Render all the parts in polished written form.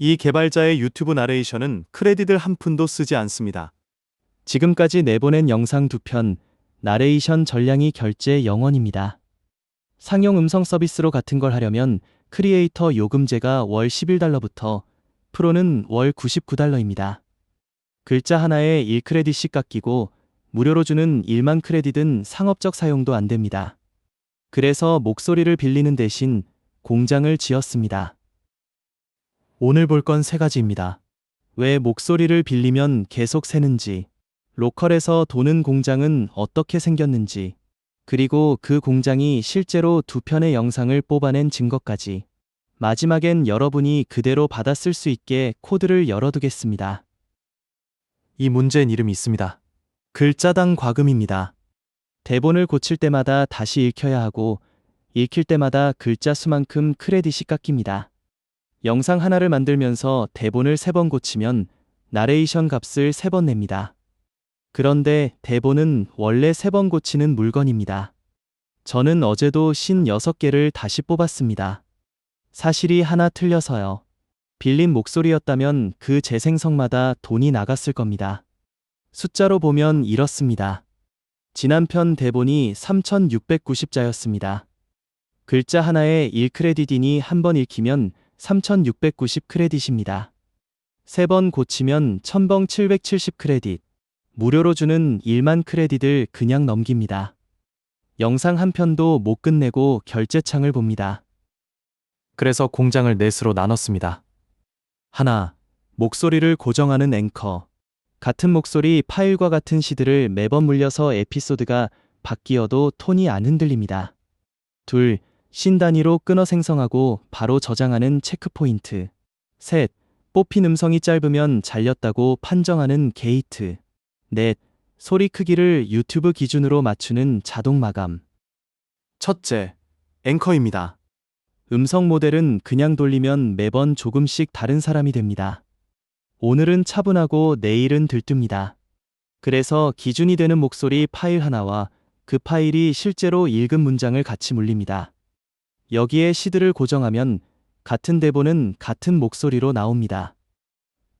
이 개발자의 유튜브 나레이션은 크레딧을 한 푼도 쓰지 않습니다. 지금까지 내보낸 영상 2편, 나레이션 전량이 결제 0원입니다. 상용 음성 서비스로 같은 걸 하려면 크리에이터 요금제가 월 11달러부터 프로는 월 99달러입니다. 글자 하나에 1크레딧씩 깎이고 무료로 주는 1만 크레딧은 상업적 사용도 안 됩니다. 그래서 목소리를 빌리는 대신 공장을 지었습니다. 오늘 볼 건 3가지입니다. 왜 목소리를 빌리면 계속 새는지, 로컬에서 도는 공장은 어떻게 생겼는지, 그리고 그 공장이 실제로 2편의 영상을 뽑아낸 증거까지. 마지막엔 여러분이 그대로 받아 쓸 수 있게 코드를 열어두겠습니다. 이 문제엔 이름이 있습니다. 글자당 과금입니다. 대본을 고칠 때마다 다시 읽혀야 하고 읽힐 때마다 글자 수만큼 크레딧이 깎입니다. 영상 하나를 만들면서 대본을 3번 고치면 나레이션 값을 3번 냅니다. 그런데 대본은 원래 3번 고치는 물건입니다. 저는 어제도 56개를 다시 뽑았습니다. 사실이 하나 틀려서요. 빌린 목소리였다면 그 재생성마다 돈이 나갔을 겁니다. 숫자로 보면 이렇습니다. 지난 편 대본이 3690자였습니다. 글자 하나에 1크레딧이니 한 번 읽히면 3690 크레딧입니다. 3번 고치면 첨벙 770 크레딧. 무료로 주는 1만 크레딧을 그냥 넘깁니다. 영상 한 편도 못 끝내고 결제창을 봅니다. 그래서 공장을 넷으로 나눴습니다. 하나, 목소리를 고정하는 앵커. 같은 목소리 파일과 같은 시드를 매번 물려서 에피소드가 바뀌어도 톤이 안 흔들립니다. 둘, 신 단위로 끊어 생성하고 바로 저장하는 체크포인트. 셋, 뽑힌 음성이 짧으면 잘렸다고 판정하는 게이트. 넷, 소리 크기를 유튜브 기준으로 맞추는 자동 마감. 첫째, 앵커입니다. 음성 모델은 그냥 돌리면 매번 조금씩 다른 사람이 됩니다. 오늘은 차분하고 내일은 들뜹니다. 그래서 기준이 되는 목소리 파일 하나와 그 파일이 실제로 읽은 문장을 같이 물립니다. 여기에 시드를 고정하면 같은 대본은 같은 목소리로 나옵니다.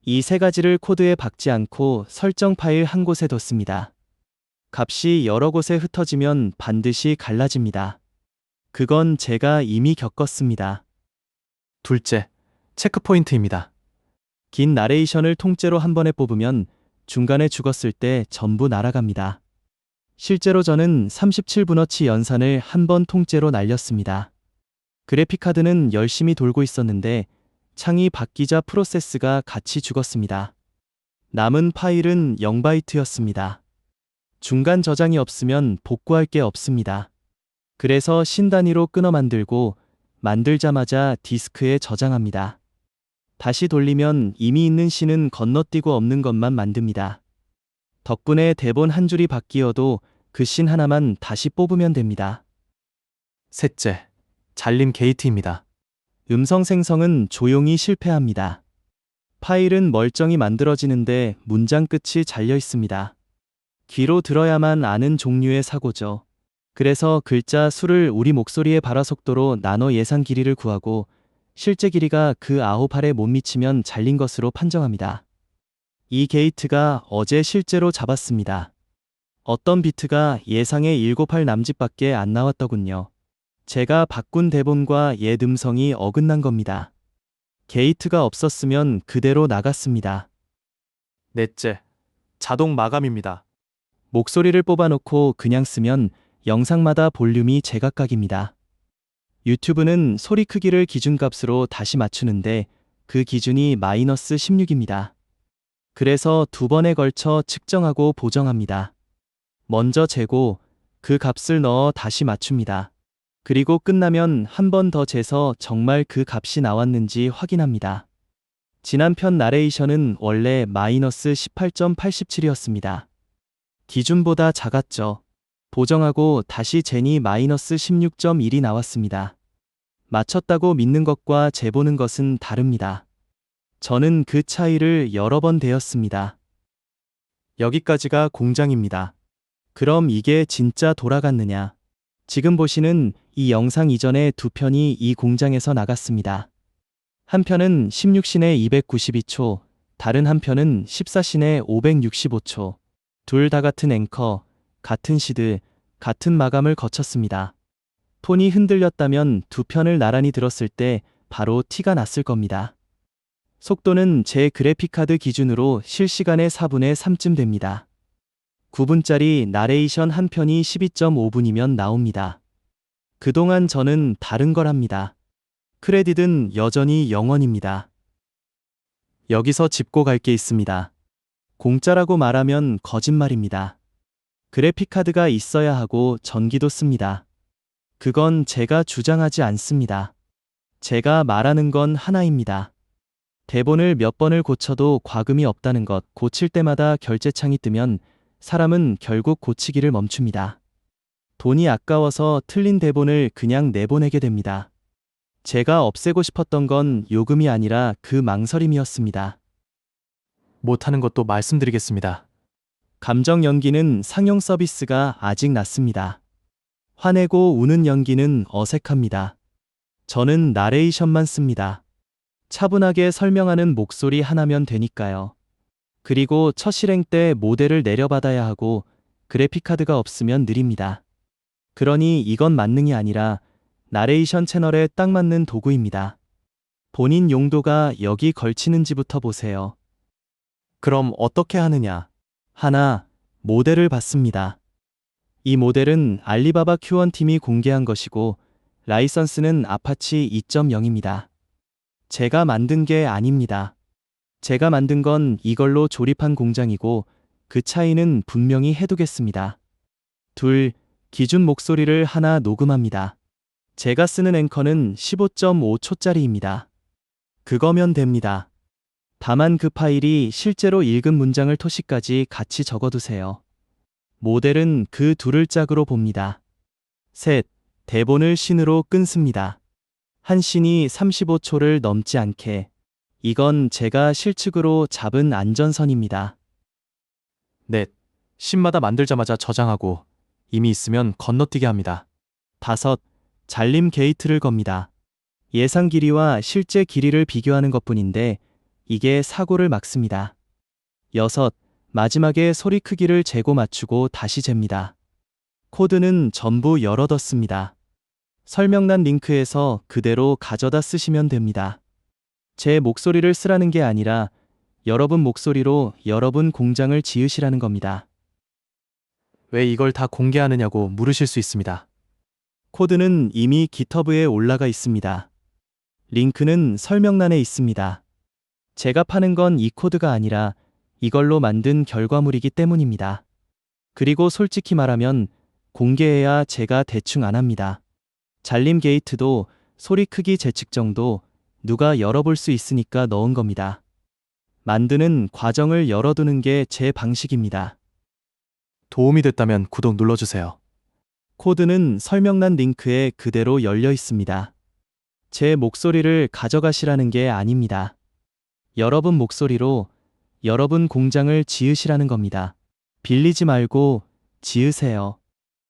이 3가지를 코드에 박지 않고 설정 파일 한 곳에 뒀습니다. 값이 여러 곳에 흩어지면 반드시 갈라집니다. 그건 제가 이미 겪었습니다. 둘째, 체크포인트입니다. 긴 나레이션을 통째로 한 번에 뽑으면 중간에 죽었을 때 전부 날아갑니다. 실제로 저는 37분어치 연산을 한 번 통째로 날렸습니다. 그래픽카드는 열심히 돌고 있었는데 창이 바뀌자 프로세스가 같이 죽었습니다. 남은 파일은 0바이트였습니다. 중간 저장이 없으면 복구할 게 없습니다. 그래서 신 단위로 끊어 만들고 만들자마자 디스크에 저장합니다. 다시 돌리면 이미 있는 신은 건너뛰고 없는 것만 만듭니다. 덕분에 대본 한 줄이 바뀌어도 그 신 하나만 다시 뽑으면 됩니다. 셋째, 잘림 게이트입니다. 음성 생성은 조용히 실패합니다. 파일은 멀쩡히 만들어지는데 문장 끝이 잘려 있습니다. 귀로 들어야만 아는 종류의 사고죠. 그래서 글자 수를 우리 목소리의 발화 속도로 나눠 예상 길이를 구하고 실제 길이가 그 9할에 못 미치면 잘린 것으로 판정합니다. 이 게이트가 어제 실제로 잡았습니다. 어떤 비트가 예상의 7할 남짓밖에 안 나왔더군요. 제가 바꾼 대본과 옛 음성이 어긋난 겁니다. 게이트가 없었으면 그대로 나갔습니다. 넷째, 자동 마감입니다. 목소리를 뽑아놓고 그냥 쓰면 영상마다 볼륨이 제각각입니다. 유튜브는 소리 크기를 기준값으로 다시 맞추는데 그 기준이 마이너스 16입니다. 그래서 2번에 걸쳐 측정하고 보정합니다. 먼저 재고 그 값을 넣어 다시 맞춥니다. 그리고 끝나면 한 번 더 재서 정말 그 값이 나왔는지 확인합니다. 지난 편 나레이션은 원래 마이너스 18.87이었습니다. 기준보다 작았죠. 보정하고 다시 재니 마이너스 16.1이 나왔습니다. 맞췄다고 믿는 것과 재보는 것은 다릅니다. 저는 그 차이를 여러 번 대었습니다. 여기까지가 공장입니다. 그럼 이게 진짜 돌아갔느냐? 지금 보시는 이 영상 이전의 2편이 이 공장에서 나갔습니다. 한 편은 16신의 292초, 다른 한 편은 14신의 565초. 둘 다 같은 앵커, 같은 시드, 같은 마감을 거쳤습니다. 톤이 흔들렸다면 두 편을 나란히 들었을 때 바로 티가 났을 겁니다. 속도는 제 그래픽카드 기준으로 실시간의 4분의 3쯤 됩니다. 9분짜리 나레이션 한 편이 12.5분이면 나옵니다. 그동안 저는 다른 걸 합니다. 크레딧은 여전히 0원입니다. 여기서 짚고 갈 게 있습니다. 공짜라고 말하면 거짓말입니다. 그래픽카드가 있어야 하고 전기도 씁니다. 그건 제가 주장하지 않습니다. 제가 말하는 건 하나입니다. 대본을 몇 번을 고쳐도 과금이 없다는 것, 고칠 때마다 결제창이 뜨면 사람은 결국 고치기를 멈춥니다. 돈이 아까워서 틀린 대본을 그냥 내보내게 됩니다. 제가 없애고 싶었던 건 요금이 아니라 그 망설임이었습니다. 못하는 것도 말씀드리겠습니다. 감정 연기는 상용 서비스가 아직 낮습니다. 화내고 우는 연기는 어색합니다. 저는 나레이션만 씁니다. 차분하게 설명하는 목소리 하나면 되니까요. 그리고 첫 실행 때 모델을 내려받아야 하고 그래픽카드가 없으면 느립니다. 그러니 이건 만능이 아니라 나레이션 채널에 딱 맞는 도구입니다. 본인 용도가 여기 걸치는지부터 보세요. 그럼 어떻게 하느냐? 하나, 모델을 받습니다. 이 모델은 알리바바 Q1 팀이 공개한 것이고 라이선스는 아파치 2.0입니다. 제가 만든 게 아닙니다. 제가 만든 건 이걸로 조립한 공장이고 그 차이는 분명히 해두겠습니다. 둘, 기준 목소리를 하나 녹음합니다. 제가 쓰는 앵커는 15.5초짜리입니다. 그거면 됩니다. 다만 그 파일이 실제로 읽은 문장을 토시까지 같이 적어두세요. 모델은 그 둘을 짝으로 봅니다. 셋, 대본을 씬으로 끊습니다. 한 씬이 35초를 넘지 않게. 이건 제가 실측으로 잡은 안전선입니다. 넷, 씬마다 만들자마자 저장하고 이미 있으면 건너뛰게 합니다. 다섯, 잘림 게이트를 겁니다. 예상 길이와 실제 길이를 비교하는 것뿐인데 이게 사고를 막습니다. 여섯, 마지막에 소리 크기를 재고 맞추고 다시 잽니다. 코드는 전부 열어뒀습니다. 설명란 링크에서 그대로 가져다 쓰시면 됩니다. 제 목소리를 쓰라는 게 아니라 여러분 목소리로 여러분 공장을 지으시라는 겁니다. 왜 이걸 다 공개하느냐고 물으실 수 있습니다. 코드는 이미 GitHub에 올라가 있습니다. 링크는 설명란에 있습니다. 제가 파는 건 이 코드가 아니라 이걸로 만든 결과물이기 때문입니다. 그리고 솔직히 말하면 공개해야 제가 대충 안 합니다. 잘림 게이트도 소리 크기 재측정도 누가 열어볼 수 있으니까 넣은 겁니다. 만드는 과정을 열어두는 게 제 방식입니다. 도움이 됐다면 구독 눌러주세요. 코드는 설명란 링크에 그대로 열려 있습니다. 제 목소리를 가져가시라는 게 아닙니다. 여러분 목소리로 여러분 공장을 지으시라는 겁니다. 빌리지 말고 지으세요.